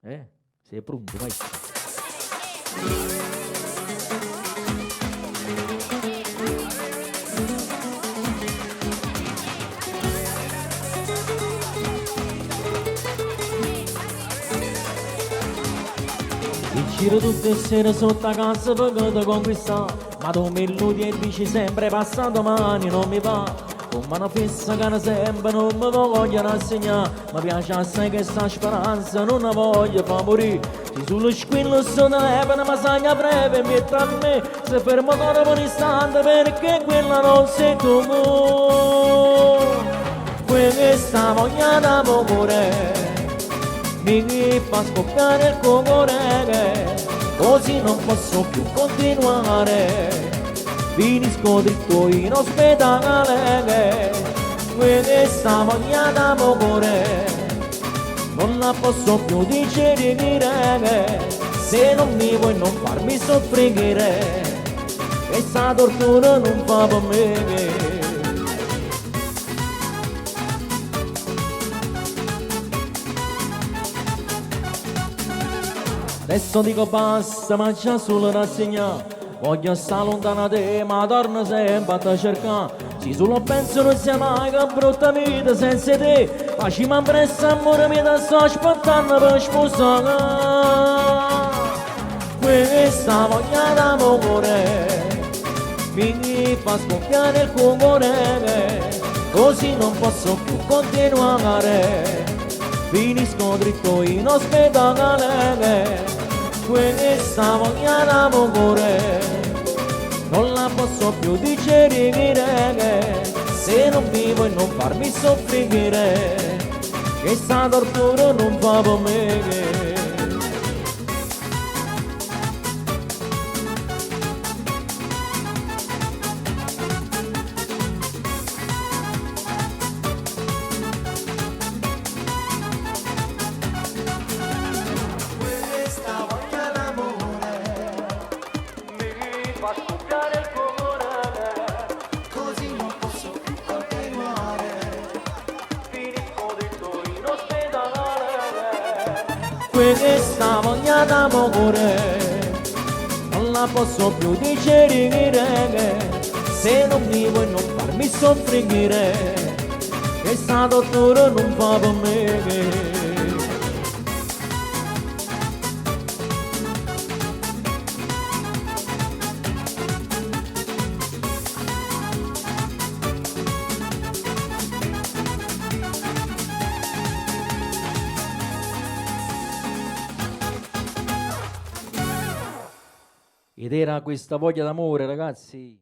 Sei pronto, vai. In giro tutte le sere sotto a casa per te conquistare, ma tu mi illudi e dici sempre passa domani non mi va. Con mano fissa che sempre non mi voglio rassegnare, mi piace assai questa speranza, non la voglio far morire. Se sullo squillo sto telefono mi sagna breve e mette a me, se fermo ancora per un istante perché quella non sei tu. Questa voglia d'amore mi fa scoppiare il cuore, così non posso più continuare, finisco dritto in ospedale. Questa voglia d'amore non la posso più digerire, se non mi vuoi non farmi soffrire, questa tortura non fa per me. Adesso dico basta, ma già solo rassegna, voglio stare lontana da te, ma torno sempre a te cercare. Se solo penso non sia mai che brutta vita senza te, facciamo impressa amore mi da sto aspettando per sposare. Questa voglia d'amore mi fa scoppiare il cuore, così non posso più continuare, finisco dritto in ospedale. Questa voglia d'amore non la posso più digerire, se non vivo e non farmi soffrire, questa tortura non fa per me. Fa scoppiare il cuore, così non posso più continuare, finisco dritto in ospedale. Questa voglia d'amore non la posso più digerire, se non vivo e non farmi soffrire, questa tortura non fa per me. Ed era questa voglia d'amore, ragazzi.